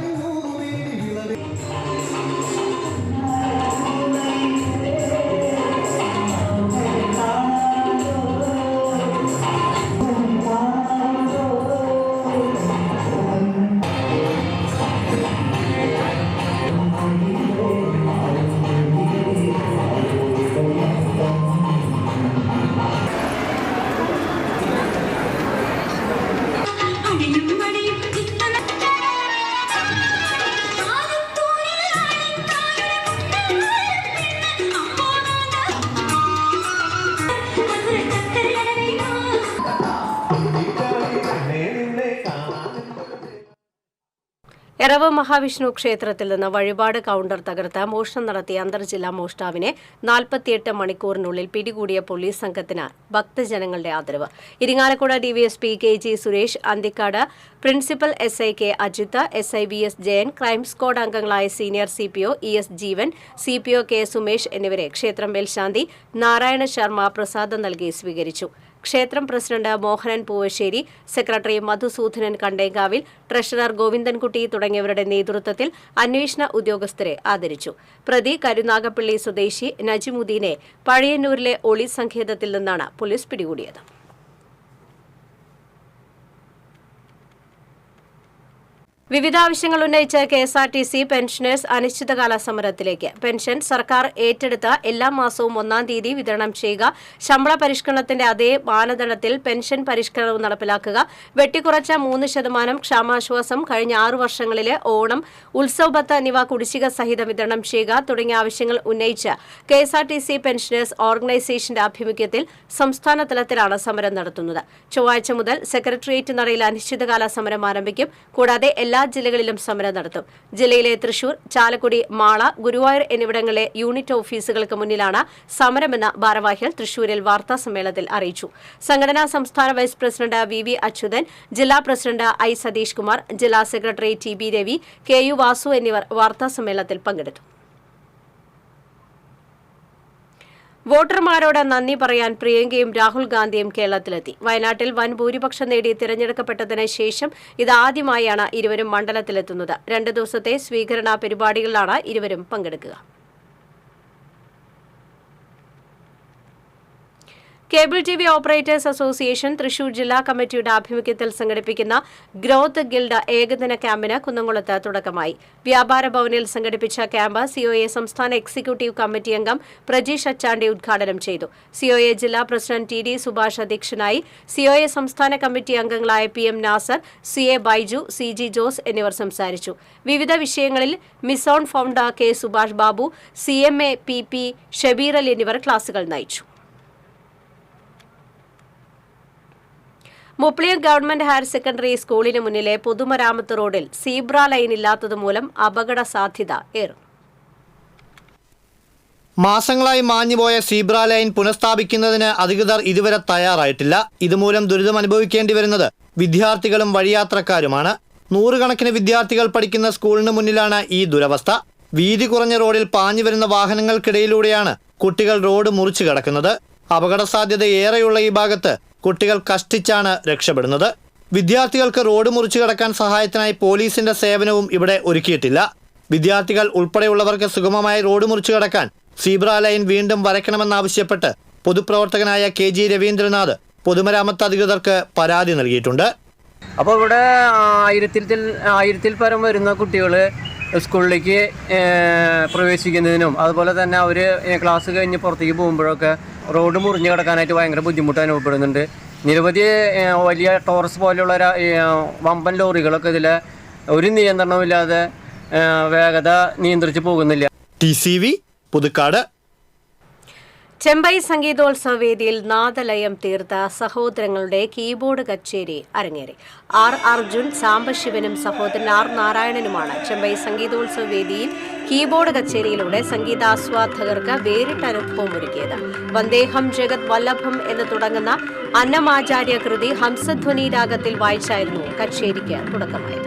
എറവ് മഹാവിഷ്ണു ക്ഷേത്രത്തിൽ നിന്ന് വഴിപാട് കൌണ്ടർ തകർത്ത് മോഷണം നടത്തിയ അന്തർജില്ലാ മോഷ്ടാവിനെ 48 മണിക്കൂറിനുള്ളിൽ പിടികൂടിയ പോലീസ് സംഘത്തിന് ഭക്തജനങ്ങളുടെ ആദരവ്. Irinjalakuda DYSP KG Suresh, Anthikkad principal SI K Ajith, SI VS Jayan, crime squad അംഗങ്ങളായ senior CPO ES Jeevan, CPO K Sumesh എന്നിവരെ ക്ഷേത്രം മേൽശാന്തി നാരായണ ശർമ്മ പ്രസാദം നൽകി സ്വീകരിച്ചു. ക്ഷേത്രം president Mohanan Poovassery, secretary Madhusoodanan Kandenkavil, treasurer Govindankutty തുടങ്ങിയവരുടെ നേതൃത്വത്തിൽ അന്വേഷണ ഉദ്യോഗസ്ഥരെ ആദരിച്ചു. പ്രതി കരുനാഗപ്പള്ളി സ്വദേശി നജിമുദ്ദീനെ പഴയന്നൂരിലെ ഒളി സങ്കേതത്തിൽ നിന്നാണ് പോലീസ് പിടികൂടിയത്. വിവിധ ആവശ്യങ്ങൾ ഉന്നയിച്ച് KSRTC പെൻഷനേഴ്സ് അനിശ്ചിതകാല സമരത്തിലേക്ക്. പെൻഷൻ സർക്കാർ ഏറ്റെടുത്ത എല്ലാ മാസവും 1-ാം തീയതി വിതരണം ചെയ്യുക, ശമ്പള പരിഷ്കരണത്തിന്റെ അതേ മാനദണ്ഡത്തിൽ പെൻഷൻ പരിഷ്കരണവും നടപ്പിലാക്കുക, വെട്ടിക്കുറച്ച 3% ക്ഷാമാശ്വാസം കഴിഞ്ഞ 6 വർഷങ്ങളിലെ ഓണം, ഉത്സവ ബത്ത എന്നിവ കുടിശ്ശിക സഹിതം വിതരണം ചെയ്യുക തുടങ്ങിയ ആവശ്യങ്ങൾ ഉന്നയിച്ച് KSRTC പെൻഷനേഴ്സ് ഓർഗനൈസേഷന്റെ ആഭിമുഖ്യത്തിൽ സംസ്ഥാന തലത്തിലാണ് സമരം നടത്തുന്നത്. ചൊവ്വാഴ്ച മുതൽ സെക്രട്ടേറിയറ്റ് നടയിൽ അനിശ്ചിതകാല സമരം ആരംഭിക്കും. കൂടാതെ എല്ലാ ജില്ലകളിലും സമരം നടത്തും. ജില്ലയിലെ തൃശൂർ, ചാലക്കുടി, മാള, ഗുരുവായൂർ എന്നിവിടങ്ങളിലെ യൂണിറ്റ് ഓഫീസുകൾക്ക് മുന്നിലാണ് സമരമെന്ന് ഭാരവാഹികൾ തൃശൂരിൽ വാർത്താസമ്മേളനത്തിൽ അറിയിച്ചു. സംഘടനാ സംസ്ഥാന വൈസ് പ്രസിഡന്റ് VV അച്യുതൻ, ജില്ലാ പ്രസിഡന്റ് I സതീഷ് കുമാർ, ജില്ലാ secretary TB Ravi, KU Vasu എന്നിവർ വാർത്താസമ്മേളനത്തിൽ പങ്കെടുത്തു. വോട്ടർമാരോട് നന്ദി പറയാൻ പ്രിയങ്കയും രാഹുൽ ഗാന്ധിയും കേരളത്തിലെത്തി. വയനാട്ടിൽ വൻ ഭൂരിപക്ഷം നേടി തിരഞ്ഞെടുക്കപ്പെട്ടതിന് ശേഷം ഇതാദ്യമായാണ് ഇരുവരും മണ്ഡലത്തിലെത്തുന്നത്. 2 ദിവസത്തെ സ്വീകരണ പരിപാടികളിലാണ് ഇരുവരും പങ്കെടുക്കുക. Cable TV operators association Thrissur ജില്ലാ കമ്മിറ്റിയുടെ ആഭിമുഖ്യത്തിൽ സംഘടിപ്പിക്കുന്ന ഗ്രോത്ത് ഗിൽഡ് ഏകദിന ക്യാമ്പിന് കുന്നംകുളത്ത് തുടക്കമായി. വ്യാപാര ഭവനിൽ സംഘടിപ്പിച്ച ക്യാമ്പ് COA സംസ്ഥാന എക്സിക്യൂട്ടീവ് കമ്മിറ്റി അംഗം പ്രജീഷ് അച്ചാണ്ടി ഉദ്ഘാടനം ചെയ്തു. COA ജില്ലാ പ്രസിഡന്റ് TD സുഭാഷ് അധ്യക്ഷനായി. COA സംസ്ഥാന കമ്മിറ്റി അംഗങ്ങളായ PM Nasar, CA Baiju, CG Jose എന്നിവർ സംസാരിച്ചു. വിവിധ വിഷയങ്ങളിൽ Mizone founder K Subhash Babu, CMA PP Shabeer Ali എന്നിവർ ക്ലാസുകൾ നയിച്ചു. മുപ്ലിയം ഗവൺമെന്റ് ഹയർ സെക്കൻഡറി സ്കൂളിന് മുന്നിലെ പൊതുമരാമത്ത് റോഡിൽ സീബ്ര ലൈൻ ഇല്ലാത്തതുമൂലം അപകട സാധ്യത ഏറും. മാസങ്ങളായി മാഞ്ഞുപോയ സീബ്ര ലൈൻ പുനഃസ്ഥാപിക്കുന്നതിന് അധികൃതർ ഇതുവരെ തയ്യാറായിട്ടില്ല. ഇതുമൂലം ദുരിതം അനുഭവിക്കേണ്ടി വരുന്നത് വിദ്യാർത്ഥികളും വഴിയാത്രക്കാരുമാണ്. 100 കണക്കിന് വിദ്യാർത്ഥികൾ പഠിക്കുന്ന സ്കൂളിന് മുന്നിലാണ് ഈ ദുരവസ്ഥ. വീതി കുറഞ്ഞ റോഡിൽ പാഞ്ഞു വരുന്ന വാഹനങ്ങൾക്കിടയിലൂടെയാണ് കുട്ടികൾ റോഡ് മുറിച്ചു കടക്കുന്നത്. അപകട സാധ്യത ഏറെയുള്ള ഈ ഭാഗത്ത് കുട്ടികൾ കഷ്ടിച്ചാണ് രക്ഷപ്പെടുന്നത്. വിദ്യാർത്ഥികൾക്ക് റോഡ് മുറിച്ചു കടക്കാൻ സഹായത്തിനായി പോലീസിന്റെ സേവനവും ഇവിടെ ഒരുക്കിയിട്ടില്ല. വിദ്യാർത്ഥികൾ ഉൾപ്പെടെയുള്ളവർക്ക് സുഗമമായി റോഡ് മുറിച്ചു കടക്കാൻ സീബ്ര ലൈൻ വീണ്ടും വരയ്ക്കണമെന്നാവശ്യപ്പെട്ട് പൊതുപ്രവർത്തകനായ KG രവീന്ദ്രനാഥ് പൊതുമരാമത്ത് അധികൃതർക്ക് പരാതി നൽകിയിട്ടുണ്ട്. അപ്പോൾ ഇവിടെ 1000-ൽ പരം വരുന്ന കുട്ടികൾ സ്കൂളിലേക്ക് പ്രവേശിക്കുന്നതിനും അതുപോലെ തന്നെ അവർ ക്ലാസ് കഴിഞ്ഞ് പുറത്തേക്ക് പോകുമ്പോഴൊക്കെ റോഡ് മുറിഞ്ഞു കിടക്കാനായിട്ട് ഭയങ്കര ബുദ്ധിമുട്ട് അനുഭവപ്പെടുന്നുണ്ട്. നിരവധി വലിയ ടോറസ് പോലെയുള്ള വമ്പൻ ലോറികളൊക്കെ ഇതിൽ ഒരു നിയന്ത്രണമില്ലാതെ വേഗത നിയന്ത്രിച്ച് പോകുന്നില്ല. TCV പുതുക്കാട്. ചെമ്പൈ സംഗീതോത്സവ വേദിയിൽ നാദലയം തീർത്ത സഹോദരങ്ങളുടെ കീബോർഡ് കച്ചേരി അരങ്ങേറി. R അർജുൻ, സാംബശിവനും സഹോദരൻ R നാരായണനുമാണ് ചെമ്പൈ സംഗീതോത്സവ വേദിയിൽ കീബോർഡ് കച്ചേരിയിലൂടെ സംഗീതാസ്വാദകർക്ക് വേറിട്ട അനുഭവം ഒരുക്കിയത്. വന്ദേഹം ജഗത് വല്ലഭം എന്ന് തുടങ്ങുന്ന അന്നമാചാര്യ കൃതി ഹംസധ്വനി രാഗത്തിൽ വായിച്ചായിരുന്നു കച്ചേരിക്ക് തുടക്കമായത്.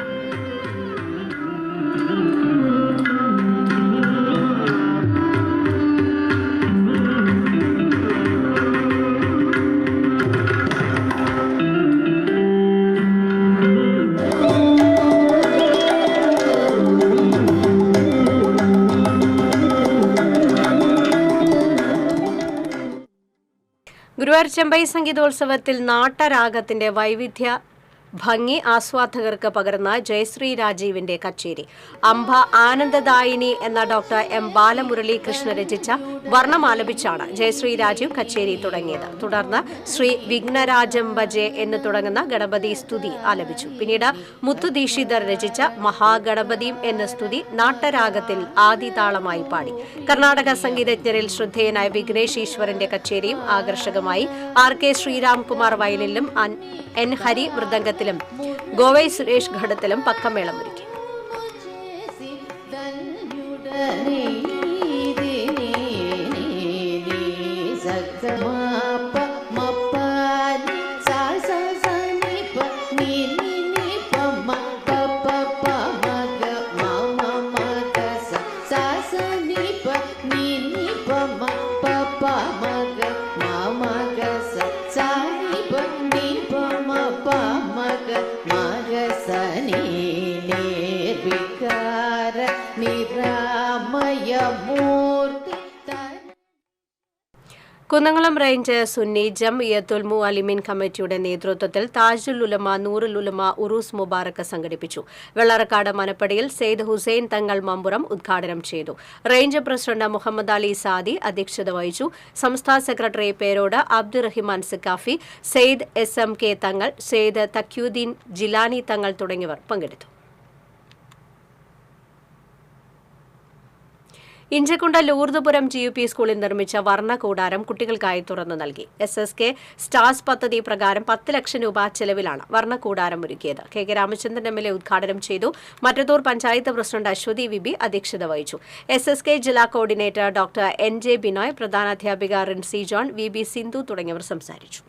ഗുരുവായൂർ ചെമ്പൈ സംഗീതോത്സവത്തിൽ നാട്ടരാഗത്തിന്റെ വൈവിധ്യ ഭംഗി ആസ്വാദകർക്ക് പകർന്ന ജയശ്രീ രാജീവിന്റെ കച്ചേരി. അംബ ആനന്ദദായിനി എന്ന ഡോക്ടർ M ബാലമുരളീകൃഷ്ണ രചിച്ച വർണ്ണം ആലപിച്ചാണ് ജയശ്രീ രാജീവ് കച്ചേരി തുടങ്ങിയത്. തുടർന്ന് ശ്രീ വിഘ്നരാജം ഭജെ എന്ന് തുടങ്ങുന്ന ഗണപതി സ്തുതി ആലപിച്ചു. പിന്നീട് മുത്തു ദീക്ഷിതർ രചിച്ച മഹാഗണപതിയും എന്ന സ്തുതി നാട്ടരാഗത്തിൽ ആദിതാളമായി പാടി. കർണാടക സംഗീതജ്ഞരിൽ ശ്രദ്ധേയനായ വിഘ്നേഷ് ഈശ്വരന്റെ കച്ചേരിയും ആകർഷകമായി. RK ശ്രീരാംകുമാർ വയലിലും N ഹരി മൃദംഗത്തിലും ഗോവൈ സുരേഷ് ഘടത്തിലും പക്കമേളം ഒരുക്കി. കുന്നംകുളം റേഞ്ച് സുന്നി ജംഇയ്യത്തുൽ മുഅല്ലിമീൻ കമ്മിറ്റിയുടെ നേതൃത്വത്തിൽ താജുൽ ഉലമ നൂറുൽ ഉലമ ഉറൂസ് മുബാറക്ക് സംഘടിപ്പിച്ചു. വെള്ളറക്കാട് മനപ്പടിയിൽ സെയ്ദ് ഹുസൈൻ തങ്ങൾ മമ്പുറം ഉദ്ഘാടനം ചെയ്തു. റേഞ്ച് പ്രസിഡന്റ് മുഹമ്മദ് അലി സാദി അധ്യക്ഷത വഹിച്ചു. സംസ്ഥാന സെക്രട്ടറി പേരോട് അബ്ദുറഹിമാൻ സിക്കാഫി, സെയ്ദ് SMK തങ്ങൾ, സെയ്ദ് തക്യുദ്ദീൻ ജിലാനി തങ്ങൾ തുടങ്ങിയവർ പങ്കെടുത്തു. ഇഞ്ചക്കുണ്ട ലൂർദ്പുരം GUP സ്കൂളിൽ നിർമ്മിച്ച വർണ്ണ കൂടാരം കുട്ടികൾക്കായി തുറന്നു നൽകി. SSK സ്റ്റാർസ് പദ്ധതി പ്രകാരം 10 ലക്ഷം രൂപ ചെലവിലാണ് വർണ്ണ കൂടാരം ഒരുക്കിയത്. KK രാമചന്ദ്രൻ MLA ഉദ്ഘാടനം ചെയ്തു. മറ്റത്തൂർ പഞ്ചായത്ത് പ്രസിഡന്റ് അശ്വതി വിബി അധ്യക്ഷത വഹിച്ചു. SSK ജില്ലാ കോർഡിനേറ്റർ ഡോക്ടർ NJ ബിനോയ്, പ്രധാനാധ്യാപിക റിൻസി ജോൺ, VB സിന്ധു തുടങ്ങിയവർ സംസാരിച്ചു.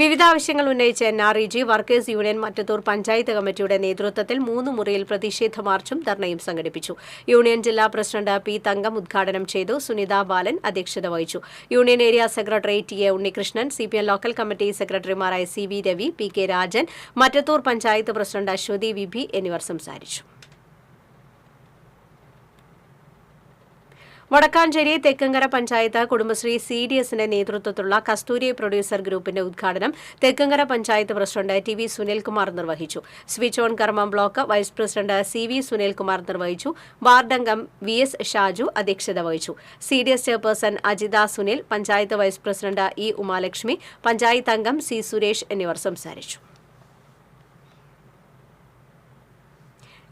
വിവിധ ആവശ്യങ്ങൾ ഉന്നയിച്ച് NREG workers union Mattathur panchayat കമ്മിറ്റിയുടെ നേതൃത്വത്തിൽ 3 മുറിയിൽ പ്രതിഷേധ മാർച്ചും ധർണയും സംഘടിപ്പിച്ചു. യൂണിയൻ ജില്ലാ പ്രസിഡന്റ് P തങ്കം ഉദ്ഘാടനം ചെയ്തു. സുനിത ബാലൻ അധ്യക്ഷത വഹിച്ചു. Union area secretary TA Unnikrishnan, CPM local committee സെക്രട്ടറിമാരായ CV Ravi, PK Rajan, Mattathur panchayat president Aswathy VB എന്നിവർ സംസാരിച്ചു. വടക്കാഞ്ചേരി തെക്കങ്കര പഞ്ചായത്ത് കുടുംബശ്രീ CDSന്റെ നേതൃത്വത്തിലുള്ള കസ്തൂരി പ്രൊഡ്യൂസർ ഗ്രൂപ്പിന്റെ ഉദ്ഘാടനം തെക്കങ്കര പഞ്ചായത്ത് പ്രസിഡന്റ് TV സുനിൽകുമാർ നിർവഹിച്ചു. സ്വിച്ച് ഓൺ കർമ്മം block vice president CV Sunilkumar നിർവഹിച്ചു. വാർഡംഗം VS ഷാജു അധ്യക്ഷത വഹിച്ചു. CDS chairperson Ajitha Sunil, panchayat vice president E Umalakshmi, panchayat അംഗം C സുരേഷ് എന്നിവർ സംസാരിച്ചു.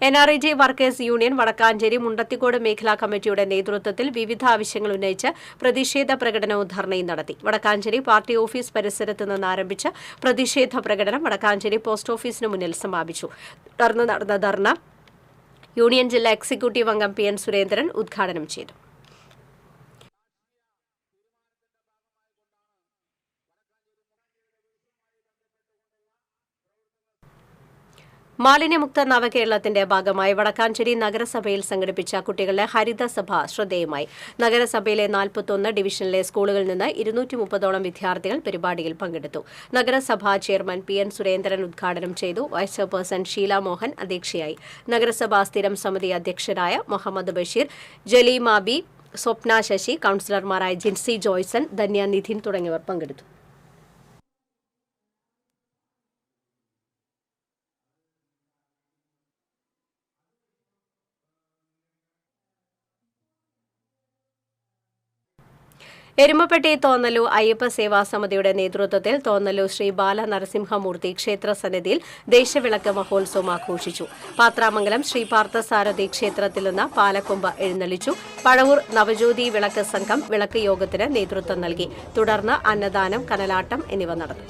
NREG workers union Vadakkanchery Mundathikode മേഖലാ കമ്മിറ്റിയുടെ നേതൃത്വത്തിൽ വിവിധ ആവശ്യങ്ങൾ ഉന്നയിച്ച് പ്രതിഷേധ പ്രകടനവും ധർണയും നടത്തി. വടക്കാഞ്ചേരി പാർട്ടി ഓഫീസ് പരിസരത്ത് നിന്ന് ആരംഭിച്ച പ്രതിഷേധ പ്രകടനം വടക്കാഞ്ചേരി പോസ്റ്റ് ഓഫീസിന് മുന്നിൽ സമാപിച്ചു. തുടർന്ന് നടന്ന ധർണ യൂണിയൻ ജില്ലാ എക്സിക്യൂട്ടീവ് അംഗം PN സുരേന്ദ്രൻ ഉദ്ഘാടനം ചെയ്തു. മാലിന്യമുക്ത നവകേരളത്തിന്റെ ഭാഗമായി വടക്കാഞ്ചേരി നഗരസഭയിൽ സംഘടിപ്പിച്ച കുട്ടികളുടെ ഹരിതസഭ ശ്രദ്ധേയമായി. നഗരസഭയിലെ 41 ഡിവിഷനിലെ സ്കൂളുകളിൽ നിന്ന് 230ഓളം വിദ്യാർത്ഥികൾ പരിപാടിയിൽ പങ്കെടുത്തു. നഗരസഭാ ചെയർമാൻ PN സുരേന്ദ്രൻ ഉദ്ഘാടനം ചെയ്തു. വൈസ് ചെയർപേഴ്സൺ ഷീല മോഹൻ അധ്യക്ഷയായി. നഗരസഭാ സ്ഥിരം സമിതി അധ്യക്ഷരായ മുഹമ്മദ് ബഷീർ, ജലീമ ബി, സ്വപ്ന ശശി, കൌൺസിലർമാരായ ജിൻസി ജോയ്സൺ, ധന്യ നിധിൻ തുടങ്ങിയവർ പങ്കെടുത്തു. എരുമപ്പെട്ടി തോന്നലു അയ്യപ്പ സേവാ സമിതിയുടെ നേതൃത്വത്തിൽ തോന്നലു ശ്രീ ബാല നരസിംഹമൂർത്തി ക്ഷേത്ര സന്നിധിയിൽ ദേശവിളക്ക് മഹോത്സവം ആഘോഷിച്ചു. പാത്രാമംഗലം ശ്രീ പാർത്ഥസാരഥി ക്ഷേത്രത്തിൽ നിന്ന് പാലക്കൊമ്പ് എഴുന്നള്ളിച്ചു. പഴവൂർ നവജ്യോതി വിളക്ക് സംഘം വിളക്ക് യോഗത്തിന് നേതൃത്വം നൽകി. തുടർന്ന് അന്നദാനം, കനലാട്ടം എന്നിവ നടന്നു.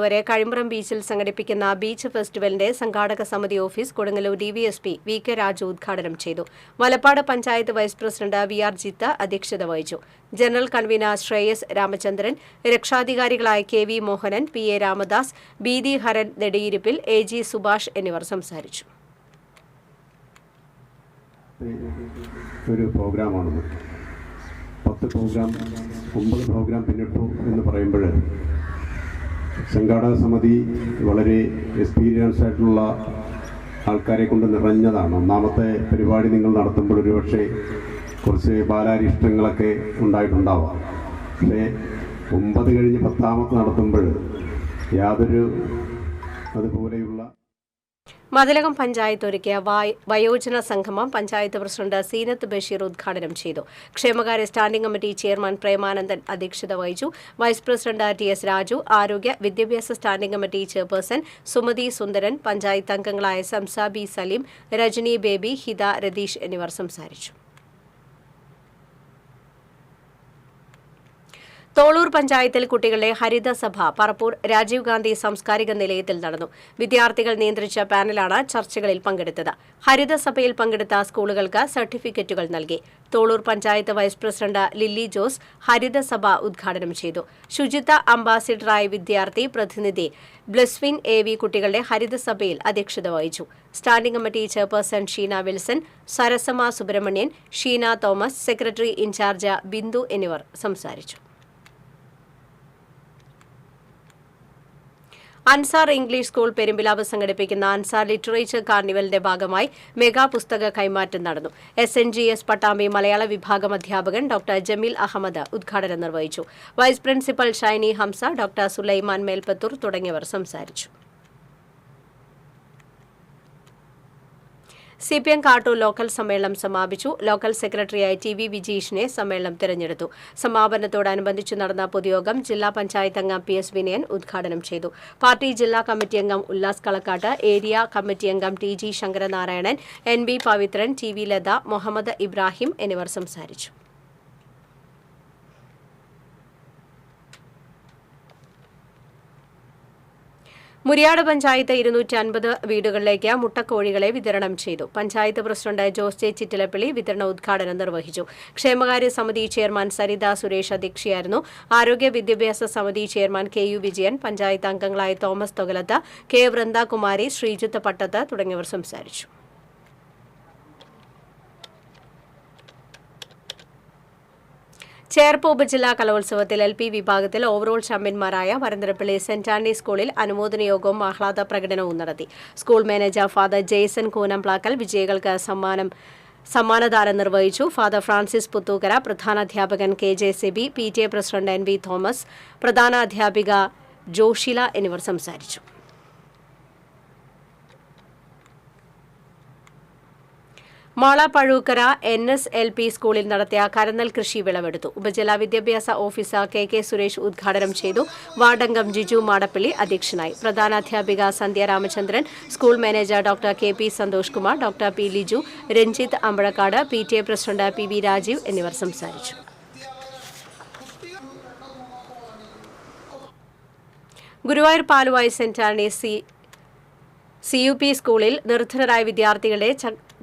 വരെ കഴിമ്പ്രം ബീച്ചിൽ സംഘടിപ്പിക്കുന്ന ബീച്ച് ഫെസ്റ്റിവലിന്റെ സംഘാടക സമിതി office Kodungallur DVSP VK Raju ഉദ്ഘാടനം ചെയ്തു. Malappad panchayat vice president VR Jitha അധ്യക്ഷത വഹിച്ചു. ജനറൽ കൺവീനർ ശ്രേയസ് രാമചന്ദ്രൻ, രക്ഷാധികാരികളായ KV Mohanan, PA Ramadas, BD Haran Nediyirippil, AG Subhash എന്നിവർ സംസാരിച്ചു. ഒരു പ്രോഗ്രാമാണ് 10 പ്രോഗ്രാം 9 പ്രോഗ്രാം പിന്നിട്ടു എന്ന് പറയുമ്പോൾ സംഘാടക സമിതി വളരെ എക്സ്പീരിയൻസ് ആയിട്ടുള്ള ആൾക്കാരെ കൊണ്ട് നിറഞ്ഞതാണ്. ഒന്നാമത്തെ പരിപാടി നിങ്ങൾ നടത്തുമ്പോൾ ഒരുപക്ഷെ കുറച്ച് ബാലാരിഷ്ടങ്ങളൊക്കെ ഉണ്ടായിട്ടുണ്ടാവാം. പക്ഷേ 9 കഴിഞ്ഞ് 10ാമത്തെ നടത്തുമ്പോൾ യാതൊരു അതുപോലെയുള്ള മതിലകം പഞ്ചായത്ത് ഒരുക്കിയ വയോജന സംഗമം പഞ്ചായത്ത് പ്രസിഡന്റ് സീനത്ത് ബഷീർ ഉദ്ഘാടനം ചെയ്തു. ക്ഷേമകാര്യ സ്റ്റാൻഡിംഗ് കമ്മിറ്റി ചെയർമാൻ പ്രേമാനന്ദൻ അധ്യക്ഷത വഹിച്ചു. വൈസ് പ്രസിഡന്റ് TS രാജു, ആരോഗ്യ വിദ്യാഭ്യാസ സ്റ്റാൻഡിംഗ് കമ്മിറ്റി ചെയർപേഴ്സൺ സുമതി സുന്ദരൻ, പഞ്ചായത്ത് അംഗങ്ങളായ സംസ ബി സലീം, രജനി ബേബി, ഹിത രതീഷ് എന്നിവർ സംസാരിച്ചു. തോളൂർ പഞ്ചായത്തിൽ കുട്ടികളുടെ ഹരിതസഭ പറപ്പൂർ രാജീവ് ഗാന്ധി സാംസ്കാരിക നിലയത്തിൽ നടന്നു. വിദ്യാർത്ഥികൾ നിയന്ത്രിച്ച പാനലാണ് ചർച്ചകളിൽ പങ്കെടുത്തത്. ഹരിതസഭയിൽ പങ്കെടുത്ത സ്കൂളുകൾക്ക് സർട്ടിഫിക്കറ്റുകൾ നൽകി. Tholur panchayat vice president Lilly Jose ഹരിതസഭ ഉദ്ഘാടനം ചെയ്തു. ശുചിത്വ അംബാസിഡറായ വിദ്യാർത്ഥി പ്രതിനിധി ബ്ലസ്വിൻ AV കുട്ടികളുടെ ഹരിതസഭയിൽ അധ്യക്ഷത വഹിച്ചു. Standing committee chairperson Sheena Wilson, Sarasamma Subramanian, Sheena Thomas, secretary in charge Bindu എന്നിവർ സംസാരിച്ചു. അൻസാർ ഇംഗ്ലീഷ് സ്കൂൾ പെരുമ്പിലാവ് സംഘടിപ്പിക്കുന്ന അൻസാർ ലിറ്ററേച്ചർ കാർണിവലിന്റെ ഭാഗമായി മെഗാ പുസ്തക കൈമാറ്റം നടന്നു. SNGS പട്ടാമ്പി മലയാള വിഭാഗം അധ്യാപകൻ ഡോക്ടർ ജമീൽ അഹമ്മദ് ഉദ്ഘാടനം നിർവഹിച്ചു. Vice principal Shiny Hamsa, doctor Sulaiman Melpathur തുടങ്ങിയവർ സംസാരിച്ചു. CPM കാട്ടൂർ ലോക്കൽ സമ്മേളനം സമാപിച്ചു. ലോക്കൽ സെക്രട്ടറിയായി TV വിജീഷിനെ സമ്മേളനം തിരഞ്ഞെടുത്തു. സമാപനത്തോടനുബന്ധിച്ച് നടന്ന പൊതുയോഗം ജില്ലാ പഞ്ചായത്ത് അംഗം PS വിനയൻ ഉദ്ഘാടനം ചെയ്തു. പാർട്ടി ജില്ലാ കമ്മിറ്റി അംഗം ഉല്ലാസ് കളക്കാട്ട്, ഏരിയ കമ്മിറ്റി അംഗം TG Sankaranarayanan, NB Pavithran, TV Latha, Muhammad Ibrahim എന്നിവർ സംസാരിച്ചു. മുരിയാട് പഞ്ചായത്ത് 250 വീടുകളിലേക്ക് മുട്ടക്കോഴികളെ വിതരണം ചെയ്തു. പഞ്ചായത്ത് പ്രസിഡന്റ് ജോസ് ജെ ചിറ്റിലപ്പള്ളി വിതരണ ഉദ്ഘാടനം നിർവഹിച്ചു. ക്ഷേമകാര്യ സമിതി ചെയർമാൻ സരിത സുരേഷ് അധ്യക്ഷയായിരുന്നു. ആരോഗ്യ വിദ്യാഭ്യാസ സമിതി ചെയർമാൻ KU വിജയൻ, പഞ്ചായത്ത് അംഗങ്ങളായ തോമസ് തൊഗലത്ത്, K വൃന്ദകുമാരി, ശ്രീജിത്ത് പട്ടത്ത് തുടങ്ങിയവർ സംസാരിച്ചു. ചേർപ്പ് ഉപജില്ലാ കലോത്സവത്തിൽ LP വിഭാഗത്തിൽ ഓവറോൾ ചാമ്പ്യന്മാരായ വരന്തരപ്പള്ളി സെന്റ് ആന്റണീസ് സ്കൂളിൽ അനുമോദന യോഗവും ആഹ്ലാദ പ്രകടനവും നടത്തി. School manager father Jaison Koonamplakkal വിജയികൾക്ക് സമ്മാനദാനം നിർവഹിച്ചു. ഫാദർ ഫ്രാൻസിസ് പുത്തൂക്കര, പ്രധാനാധ്യാപകൻ KJ Seby, PTA president NV Thomas, പ്രധാന അധ്യാപിക ജോഷില എന്നിവർ സംസാരിച്ചു. മാള പഴൂക്കര NSLP സ്കൂളിൽ നടത്തിയ കരന്നൽ കൃഷി വിളവെടുത്തു. ഉപജില്ലാ വിദ്യാഭ്യാസ ഓഫീസർ KK സുരേഷ് ഉദ്ഘാടനം ചെയ്തു. വാർഡംഗം ജിജു മാടപ്പള്ളി അധ്യക്ഷനായി. പ്രധാനാധ്യാപിക Sandhya Ramachandran, school manager doctor KP Santhosh Kumar, doctor P Liju, Ranjith Ambazhakkad, PTA president PV Rajeev എന്നിവർ സംസാരിച്ചു. ഗുരുവായൂർ പാലുവായി സെന്റ് ആന്റണീസ് CUP സ്കൂളിൽ നിർധനരായ വിദ്യാർത്ഥികളുടെ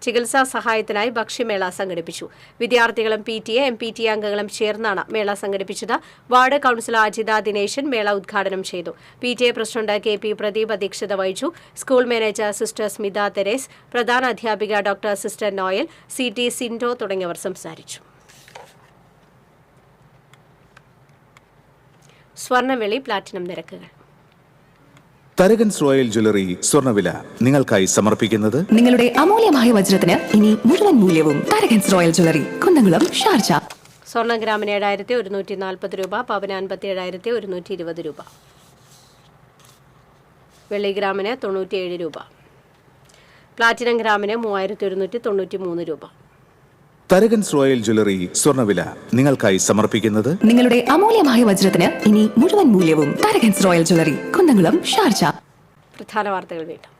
ചികിത്സാ സഹായത്തിനായി ഭക്ഷ്യമേള സംഘടിപ്പിച്ചു. വിദ്യാർത്ഥികളും PTA, MPTA അംഗങ്ങളും ചേർന്നാണ് മേള സംഘടിപ്പിച്ചത്. വാർഡ് കൌൺസിലർ അജിത ദിനേശൻ മേള ഉദ്ഘാടനം ചെയ്തു. PTA പ്രസിഡന്റ് KP പ്രദീപ് അധ്യക്ഷത വഹിച്ചു. School manager sister Smitha Therese, പ്രധാന അധ്യാപിക doctor sister Noel, CT Sindo തുടങ്ങിയവർ സംസാരിച്ചു. സ്വർണ്ണവെള്ളി പ്ലാറ്റിനം നിരക്കുകൾ. തരകൻസ് റോയൽ ജ്വല്ലറി സ്വർണ്ണവില നിങ്ങൾക്കായി സമർപ്പിക്കുന്നത് നിങ്ങളുടെ അമൂല്യമായ വജ്രത്തിന് ഇനി മുഴുവൻ മൂല്യവും Tharakans royal jewellery, Kunnamkulam, Sharjah. സ്വർണ്ണ ഗ്രാമിന് 7,140 രൂപ, പവന് 57,120 രൂപ. വെള്ളി ഗ്രാമിന് 97 രൂപ. പ്ലാറ്റിനം ഗ്രാമിന് 3,193 രൂപ. തരകൻസ് റോയൽ ജ്വല്ലറി സ്വർണ്ണവില നിങ്ങൾക്കായി സമർപ്പിക്കുന്നത് നിങ്ങളുടെ അമൂല്യമായ വജ്രത്തിന് ഇനി മുഴുവൻ മൂല്യവും Tharakans royal jewellery, Kunnamkulam, Sharjah. പ്രധാന വാർത്തകൾ വീണ്ടും.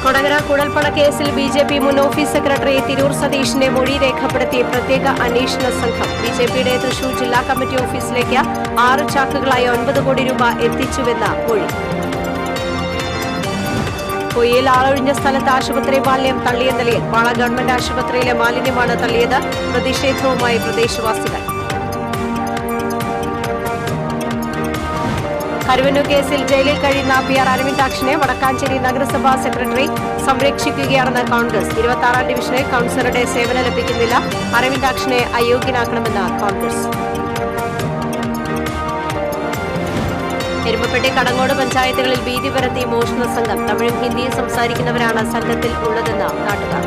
കൊടകര കുഴൽപ്പണ കേസിൽ BJP മുൻ ഓഫീസ് സെക്രട്ടറി തിരൂർ സതീഷിന്റെ മൊഴി രേഖപ്പെടുത്തിയ പ്രത്യേക അന്വേഷണ സംഘം BJPയുടെ തൃശൂർ ജില്ലാ കമ്മിറ്റി ഓഫീസിലേക്ക് 6 ചാക്കുകളായി 9 കോടി രൂപ എത്തിച്ചുവെന്ന മൊഴി. പൊയ്യയിൽ ആളൊഴിഞ്ഞ സ്ഥലത്ത് ആശുപത്രി മാലിന്യം തള്ളിയ നിലയിൽ മാള ഗവൺമെന്റ് ആശുപത്രിയിലെ മാലിന്യമാണ് തള്ളിയത്. പ്രതിഷേധവുമായി പ്രദേശവാസികൾ. കരുവന്നൂർ കേസിൽ ജയിലിൽ കഴിയുന്ന PR അരവിന്ദാക്ഷനെ വടക്കാഞ്ചേരി നഗരസഭാ സെക്രട്ടറി സംരക്ഷിക്കുകയാണെന്ന് കോൺഗ്രസ്. 26-ാം ഡിവിഷനിൽ കൌൺസിലറുടെ സേവനം ലഭിക്കുന്നില്ല. അരവിന്ദാക്ഷനെ അയോഗ്യനാക്കണമെന്ന് കോൺഗ്രസ്. എരുമപ്പെട്ടി കടങ്ങോട് പഞ്ചായത്തുകളിൽ ഭീതി പരത്തി മോഷണ സംഘം. തമിഴും ഹിന്ദിയും സംസാരിക്കുന്നവരാണ് സംഘത്തിൽ ഉള്ളതെന്ന് നാട്ടുകാർ.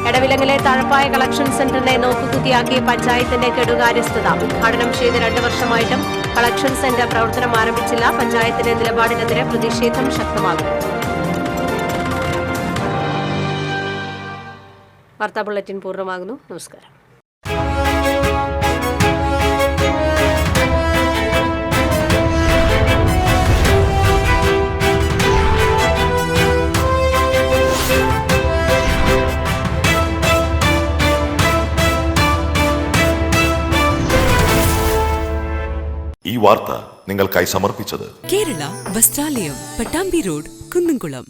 എടവിലങ്ങിലെ തഴപ്പായ കളക്ഷൻ സെന്ററിനെ നോക്കുകുത്തിയാക്കി പഞ്ചായത്തിന്റെ കെടുകാര്യസ്ഥത. ഉദ്ഘാടനം ചെയ്ത് 2 വർഷമായിട്ടും കളക്ഷൻ സെന്റർ പ്രവർത്തനം ആരംഭിച്ചില്ല. പഞ്ചായത്തിന്റെ നിലപാടിനെതിരെ പ്രതിഷേധം ശക്തമാകും. വാർത്താ ബുള്ളറ്റിൻ പൂർണ്ണമാകുന്നു. നമസ്കാരം. ഈ വാർത്ത നിങ്ങൾക്കായി സമർപ്പിച്ചത് കേരള വസ്ത്രാലയം, പട്ടാമ്പി റോഡ്, കുന്നംകുളം.